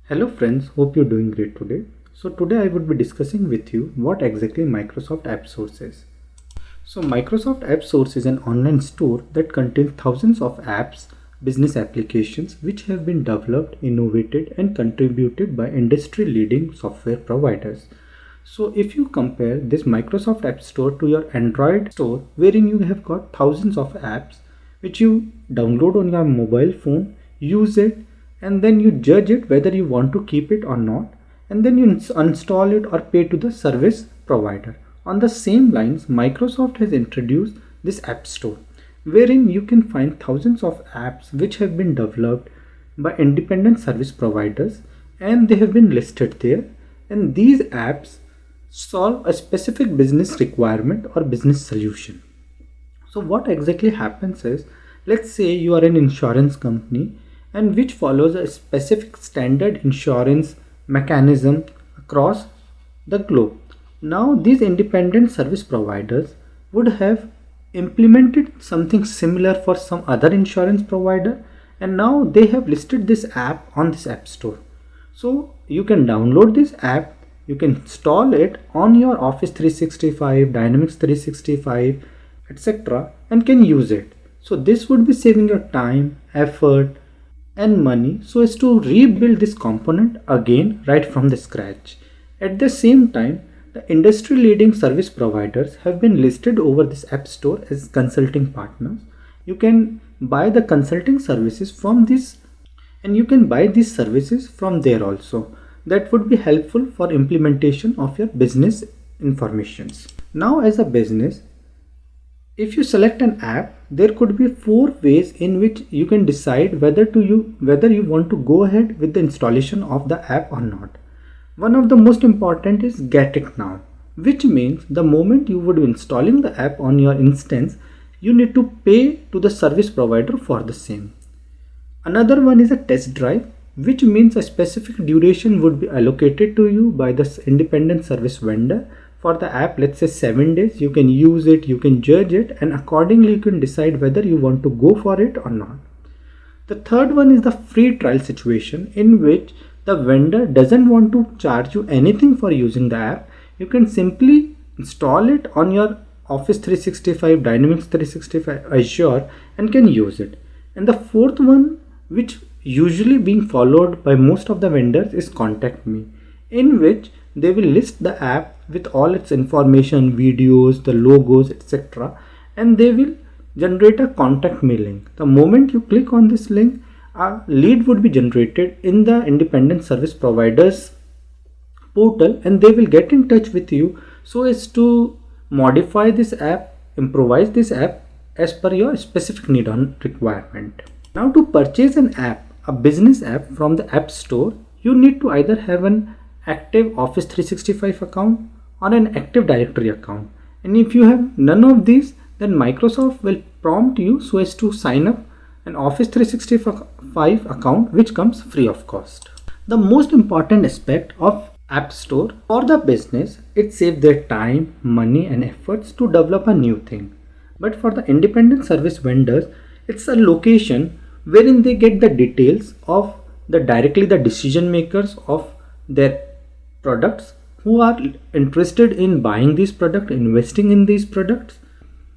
Hello friends, hope you're doing great today. So today I would be discussing with you what exactly Microsoft App Source is. So Microsoft App Source is an online store that contains thousands of apps, business applications which have been developed, innovated and contributed by industry leading software providers. So if you compare this Microsoft App Store to your Android store wherein you have got thousands of apps which you download on your mobile phone, use it and then you judge it whether you want to keep it or not, and then you install it or pay to the service provider. On the same lines, Microsoft has introduced this App Store wherein you can find thousands of apps which have been developed by independent service providers and they have been listed there, and these apps solve a specific business requirement or business solution. So what exactly happens is, let's say you are an insurance company and which follows a specific standard insurance mechanism across the globe. Now these independent service providers would have implemented something similar for some other insurance provider, and now they have listed this app on this app store. So you can download this app, you can install it on your Office 365, Dynamics 365, etc. and can use it. So this would be saving your time, effort and money so as to rebuild this component again right from the scratch. At the same time, the industry leading service providers have been listed over this app store as consulting partners. You can buy the consulting services from this, and you can buy these services from there also. That would be helpful for implementation of your business informations. Now as a business, if you select an app, there could be 4 ways in which you can decide whether you want to go ahead with the installation of the app or not. One of the most important is get it now, which means the moment you would be installing the app on your instance, you need to pay to the service provider for the same. Another one is a test drive, which means a specific duration would be allocated to you by the independent service vendor for the app. Let's say 7 days. You can use it, you can judge it, and accordingly you can decide whether you want to go for it or not. The third one is the free trial situation, in which the vendor doesn't want to charge you anything for using the app. You can simply install it on your Office 365, Dynamics 365, Azure and can use it. And the fourth one, which usually being followed by most of the vendors, is Contact Me, in which they will list the app with all its information, videos, the logos, etc. and they will generate a Contact Me link. The moment you click on this link, a lead would be generated in the independent service providers portal and they will get in touch with you so as to modify this app, improvise this app as per your specific need and requirement. Now to purchase an app, a business app from the App Store, you need to either have an active Office 365 account or an Active Directory account. And if you have none of these, then Microsoft will prompt you so as to sign up an Office 365 account, which comes free of cost. The most important aspect of App Store for the business, it saves their time, money and efforts to develop a new thing. But for the independent service vendors, it's a location wherein they get the details of directly the decision makers of their products who are interested in buying these products, investing in these products.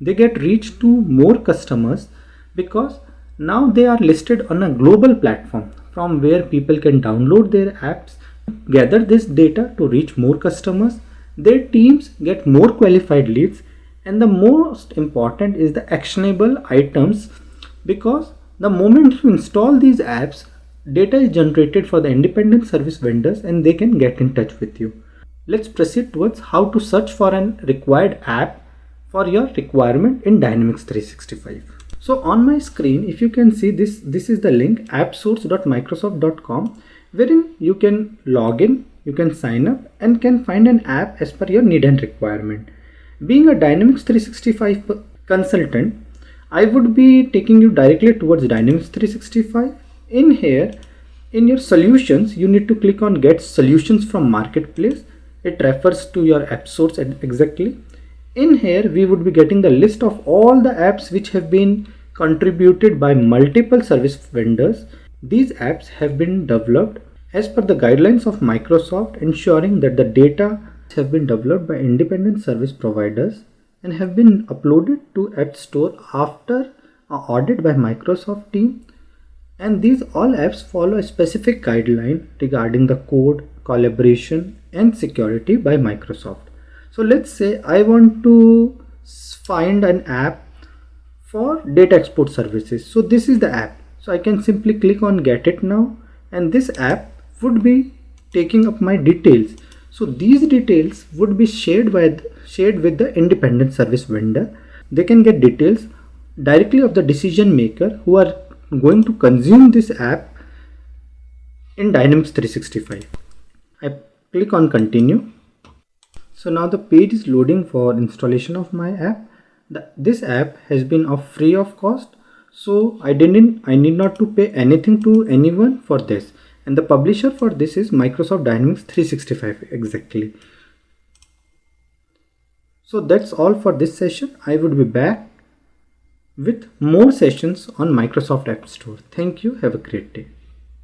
They get reach to more customers because now they are listed on a global platform from where people can download their apps, gather this data to reach more customers. Their teams get more qualified leads, and the most important is the actionable items, because the moment you install these apps, data is generated for the independent service vendors and they can get in touch with you. Let's proceed towards how to search for an required app for your requirement in Dynamics 365. So on my screen, if you can see this is the link appsource.microsoft.com, wherein you can log in, you can sign up and can find an app as per your need and requirement. Being a Dynamics 365 consultant, I would be taking you directly towards Dynamics 365. In here, in your solutions, you need to click on Get Solutions from Marketplace. It refers to your app source exactly. In here, we would be getting the list of all the apps which have been contributed by multiple service vendors. These apps have been developed as per the guidelines of Microsoft, ensuring that the data have been developed by independent service providers and have been uploaded to App Store after an audit by Microsoft team. And these all apps follow a specific guideline regarding the code, collaboration and security by Microsoft. So let's say I want to find an app for data export services. So this is the app. So I can simply click on get it now, and this app would be taking up my details. So these details would be shared with the independent service vendor. They can get details directly of the decision maker who are going to consume this app in Dynamics 365. I click on continue. So now the page is loading for installation of my app. This app has been free of cost, so I need not to pay anything to anyone for this, and the publisher for this is Microsoft Dynamics 365 exactly. So that's all for this session. I would be back with more sessions on Microsoft App Store. Thank you. Have a great day.